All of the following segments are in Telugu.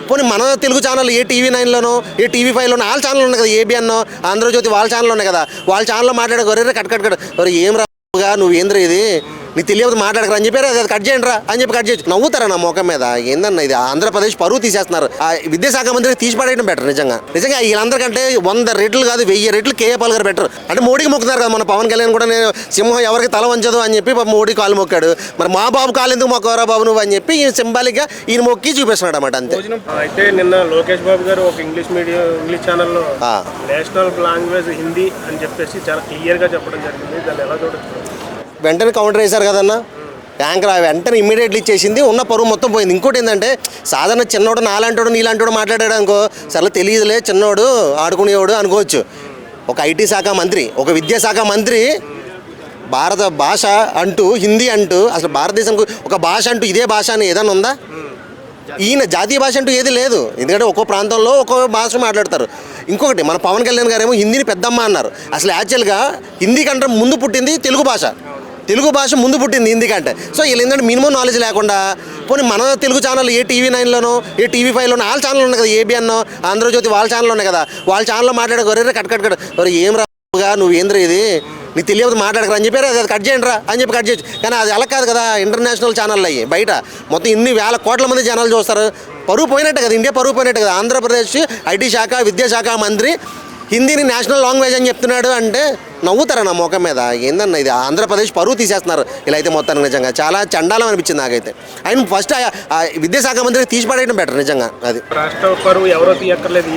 పోనీ మన తెలుగు ఛానల్ ఏ టీవీ 9లోనో ఏ టీవీ 5లోనో వాళ్ళ ఛానల్ ఉన్నాయి కదా, ఏబిఎన్ ఆంధ్రజ్యోతి వాళ్ళ ఛానల్ ఉన్నాయి కదా, వాళ్ళ ఛానల్లో మాట్లాడే గొర్రె కట్ ఏం రాగా నువ్వు ఏంద్ర ఇది నీకు తెలియదు మాట్లాడకరా అని చెప్పారు, అది కట్ చేయండి రా అని చెప్పి కట్ చేయొచ్చు. నవ్వుతారా నా ముఖం మీద? ఏందన్నా ఇది? ఆంధ్రప్రదేశ్ పరువు తీసేస్తున్నారు. ఆ విద్యాశాఖ మంత్రికి తీసి పడేయడం బెటర్. నిజంగా వీళ్ళందరికంటే 100 రెట్లు కాదు 1000 రెట్లు కేఏ పాల్ గారు బెటర్. అంటే మోడీకి మొక్కుతున్నారు కదా, మన పవన్ కళ్యాణ్ కూడా నేను సింహం ఎవరికి తల వంచదు అని చెప్పి మోడీ కాలు మొక్కాడు. మరి మా బాబు కాలు ఎందుకు మొక్కవరా బాబు నువ్వు అని చెప్పి సింబాలిక్ గా ఈయన మొక్కి చూపిస్తున్నాడు అన్నమాట. అంతే. అయితే నిన్న లోకేష్ బాబు గారు ఒక ఇంగ్లీష్ ఛానల్లో నేషనల్ లాంగ్వేజ్ హిందీ అని చెప్పేసి చాలా క్లియర్ గా చెప్పడం జరిగింది. దాన్ని ఎలా చూడొచ్చు? వెంటనే కౌంటర్ వేశారు కదన్నా యాంకర్, వెంటనే ఇమ్మీడియట్లీ ఇచ్చేసింది, ఉన్న పరువు మొత్తం పోయింది. ఇంకోటి ఏంటంటే సాధారణ చిన్నోడు నాలాంటోడు నీలాంటోడు మాట్లాడాడు అనుకో, సరే తెలియదులే చిన్నోడు ఆడుకునేవాడు అనుకోవచ్చు. ఒక ఐటీ శాఖ మంత్రి, ఒక విద్యాశాఖ మంత్రి భారత భాష అంటూ హిందీ అంటూ, అసలు భారతదేశానికి ఒక భాష అంటూ ఇదే భాష అని ఏదైనా ఉందా? ఈయన జాతీయ భాష అంటూ ఏది లేదు. ఎందుకంటే ఒక్కో ప్రాంతంలో ఒక్కో భాష మాట్లాడతారు. ఇంకొకటి మన పవన్ కళ్యాణ్ గారేమో హిందీని పెద్దమ్మ అన్నారు. అసలు యాక్చువల్గా హిందీ కంటే ముందు పుట్టింది తెలుగు భాష. తెలుగు భాష ముందు పుట్టింది హిందీ కంటే. సో వీళ్ళు ఏంటంటే మినిమం నాలెడ్జ్ లేకుండా, పోనీ మన తెలుగు ఛానల్ ఏ టీవీ 9లోనో ఏ టీవీ 5లోనో వాళ్ళ ఛానల్ ఉన్నాయి కదా, ఏబిఎన్ ఆంధ్రజ్యోతి వాళ్ళ ఛానల్ ఉన్నాయి కదా, వాళ్ళ ఛానల్లో మాట్లాడే గొర్రె కట్ ఏం రాగా నువ్వు ఏంద్ర ఇది నీకు తెలియదు మాట్లాడకరా అని చెప్పారు, అది కట్ చేయండి రా అని చెప్పి కట్ చేయొచ్చు. కానీ అది అలా కాదు కదా, ఇంటర్నేషనల్ ఛానల్ అయ్యి బయట మొత్తం ఇన్ని వేల కోట్ల మంది జనాలు చూస్తారు. పరువు పోయినట్టు కదా, ఇండియా పరువు పోయినట్టు కదా. ఆంధ్రప్రదేశ్ ఐటీ శాఖ విద్యాశాఖ మంత్రి హిందీని నేషనల్ లాంగ్వేజ్ అని చెప్తున్నాడు అంటే నవ్వుతారా నా ముఖం మీద? ఏందన్నా ఇది? ఆంధ్రప్రదేశ్ పరువు తీసేస్తున్నారు ఇలా అయితే మొత్తానికి. నిజంగా చాలా చండాలం అనిపించింది నాకైతే. ఆయన ఫస్ట్ విద్యాశాఖ మంత్రికి తీసి పడేయడం బెటర్. నిజంగా అది రాష్ట్ర పరువు ఎవరో తీయక్కర్లేదు,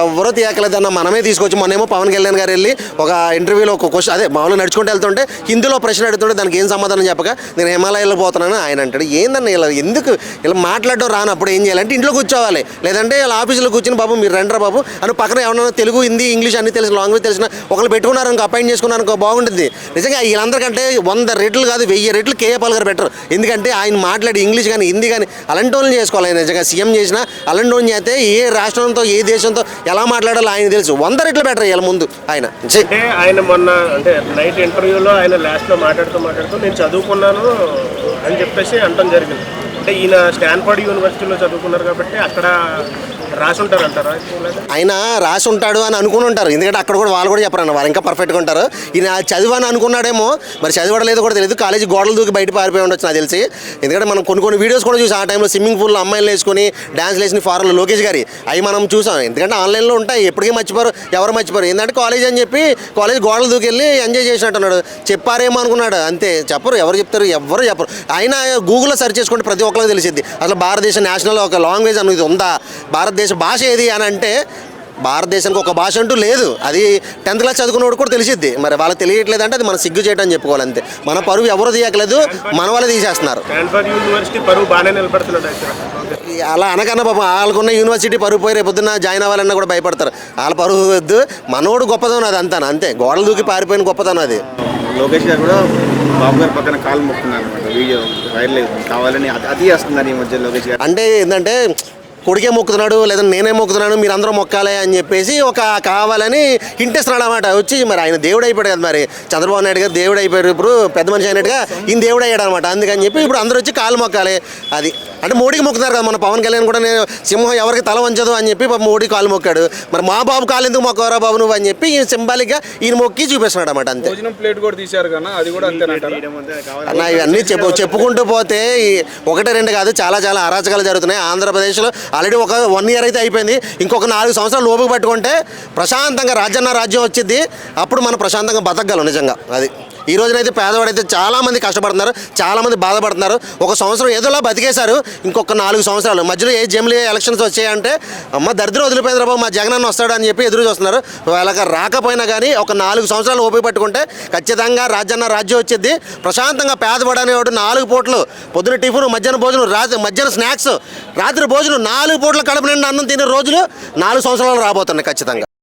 ఎవరో తీయక్కర్లేదన్న మనమే తీసుకొచ్చి. మొన్నేమో పవన్ కళ్యాణ్ గారు వెళ్ళి ఒక ఇంటర్వ్యూలో ఒక క్వశ్చన్, అదే మామూలుగా నడుచుకుంటూ వెళ్తుంటే హిందీలో ప్రశ్న అడుగుతుంటే దానికి ఏం సమాధానం చెప్పక నేను హిమాలయాలో పోతున్నాను ఆయన అంటాడు. ఏందన్న ఇలా ఎందుకు ఇలా మాట్లాడడం రానప్పుడు ఏం చేయాలంటే ఇంట్లో కూర్చోవాలి, లేదంటే ఇలా ఆఫీసులో కూర్చుని బాబు మీరు రండ్రా బాబు అని పక్కన ఎవరైనా తెలుగు హిందీ ఇంగ్లీష్ అన్ని తెలిసిన లాంగ్వేజ్ తెలిసిన ఒకళ్ళు పెట్టుకున్నారు అపాయింట్ చేసుకున్నాను బాగుంటుంది. నిజంగా వీళ్ళందరికంటే 100 రెట్లు కాదు 1000 రెట్లు కేఏ పాల్ గారు బెటర్. ఎందుకంటే ఆయన మాట్లాడి ఇంగ్లీష్ కానీ హిందీ కానీ అలాంటి వాళ్ళని చేసుకోవాలి. ఆయన నిజంగా సీఎం చేసిన అలాంటి వాళ్ళని చేస్తే ఏ రాష్ట్రంతో ఏ దేశంతో ఎలా మాట్లాడాలో ఆయన తెలుసు. 100 రెట్లు బెటర్ వీళ్ళ ముందు ఆయన. అంటే ఆయన మొన్న అంటే నైట్ ఇంటర్వ్యూలో ఆయన లాస్ట్లో మాట్లాడుతూ నేను చదువుకున్నాను అని చెప్పేసి అనడం జరిగింది. అంటే ఈయన స్టాన్ఫర్డ్ యూనివర్సిటీలో చదువుకున్నారు కాబట్టి అక్కడ రాసి ఉంటారు అంటారా? ఆయన రాసి ఉంటాడు అని అనుకుని ఉంటారు. ఎందుకంటే అక్కడ కూడా వాళ్ళు కూడా చెప్పరండి, వాళ్ళు ఇంకా పర్ఫెక్ట్గా ఉంటారు. ఈయన చదివా అని అనుకున్నాడేమో, మరి చదివడలేదో కూడా తెలియదు. కాలేజీ గోడలు దూకి బయట పారిపోయి ఉండొచ్చు నాకు తెలిసి. ఎందుకంటే మనం కొన్ని వీడియోస్ కూడా చూసాం ఆ టైంలో స్విమ్మింగ్ పూల్లో అమ్మాయిలు వేసుకొని డ్యాన్స్ వేసిన ఫారెన్లో లోకేష్ గారి అవి మనం చూసాం. ఎందుకంటే ఆన్లైన్లో ఉంటాయి, ఎప్పటికీ మర్చిపోరు, ఎవరు మర్చిపోరు. ఏంటంటే కాలేజ్ అని చెప్పి కాలేజ్ గోడలు దూకి వెళ్ళి ఎంజాయ్ చేసినట్టున్నాడు. చెప్పారేమో అనుకున్నాడు అంతే. చెప్పరు, ఎవరు చెప్తారు? ఎవరు చెప్పరు. ఆయన గూగుల్లో సెర్చ్ చేసుకుంటే ప్రతి ఒక్కరికి తెలిసింది అసలు భారతదేశ నేషనల్ ఒక లాంగ్వేజ్ అనేది ఉందా, భారతదేశ భాష ఏది అని అంటే భారతదేశానికి ఒక భాష అంటూ లేదు. అది 10th క్లాస్ చదువుకున్నవాడు కూడా తెలిసిద్ది. మరి వాళ్ళకి తెలియట్లేదు అంటే అది మనం సిగ్గు చేయడం అని చెప్పుకోవాలి అంతే. మన పరువు ఎవరు తీయట్లేదు, మన వాళ్ళే తీసేస్తున్నారు. అలా అనకన్నా పాపం వాళ్ళకున్న యూనివర్సిటీ పరువు పోయి రేపొద్దున జాయిన్ అవ్వాలన్నా కూడా భయపడతారు. వాళ్ళ పరువు వద్దు, మనోడు గొప్పదనం అది అంతా అంతే. గోడలు దూకి పారిపోయిన గొప్పదనం అది. లోకేష్ గారు కూడా బాబు గారి పక్కన కాలు మొక్కున్నారు అనమాట. వీడియో వైరల్ కావాలని అది చేస్తున్నారు ఈ మధ్య లోకేష్ గారు. అంటే ఏంటంటే కొడుకే మొక్కుతున్నాడు లేదా నేనే మొక్కుతున్నాను మీరు అందరూ మొక్కాలి అని చెప్పేసి ఒక కావాలని ఇంటేస్తున్నాడు అనమాట. వచ్చి మరి ఆయన దేవుడు అయిపోయాడు కదా, మరి చంద్రబాబు నాయుడు గారు దేవుడు అయిపోయారు, ఇప్పుడు పెద్ద మనిషి అయినట్టుగా ఈయన దేవుడు అయ్యాడు అనమాట. అందుకని చెప్పి ఇప్పుడు అందరూ వచ్చి కాలు మొక్కాలి. అది అంటే మోడీకి మొక్కుతున్నారు కదా, మన పవన్ కళ్యాణ్ కూడా నేను సింహం ఎవరికి తల వంచదు అని చెప్పి మోడీ కాలు మొక్కాడు. మరి మా బాబు కాలు ఎందుకు మొక్కవరా బాబు నువ్వు అని చెప్పి ఈయన సింబాలిక్గా ఈయన మొక్కి చూపిస్తున్నాడు అనమాట. అంతే. ప్లేట్ కూడా తీశారు కదా, అది కూడా అన్న ఇవన్నీ చెప్పుకుంటూ పోతే 1, 2 కాదు, చాలా చాలా అరాచకాలు జరుగుతున్నాయి ఆంధ్రప్రదేశ్లో. ఆల్రెడీ ఒక 1 year అయితే అయిపోయింది. ఇంకొక 4 సంవత్సరాలు లోపుకు పట్టుకుంటే ప్రశాంతంగా రాజ్యం వచ్చింది. అప్పుడు మనం ప్రశాంతంగా బతకగలం నిజంగా. అది ఈ రోజునైతే పేదవాడైతే చాలామంది కష్టపడుతున్నారు, చాలామంది బాధపడుతున్నారు. 1 సంవత్సరం ఏదోలా బతికేశారు, ఇంకొక 4 సంవత్సరాలు మధ్యలో ఏ జమిలీ ఎలక్షన్స్ వచ్చాయంటే అమ్మ దరిద్రం వదిలిపోయింది బాబు మా జగనన్న వస్తాడు అని చెప్పి ఎదురు చూస్తున్నారు. వాళ్ళకి రాకపోయినా కానీ ఒక 4 సంవత్సరాలు ఓపిక పట్టుకుంటే ఖచ్చితంగా రాజ్యం వచ్చింది. ప్రశాంతంగా పేదవాడనేవాడు 4 పూటలు పొద్దున టిఫిన్, మధ్యాహ్నం భోజనం, మధ్యాహ్నం స్నాక్స్, రాత్రి భోజనం 4 పూటల కడుపు నిండా అన్నం తినే రోజులు 4 సంవత్సరాలు రాబోతున్నాయి ఖచ్చితంగా.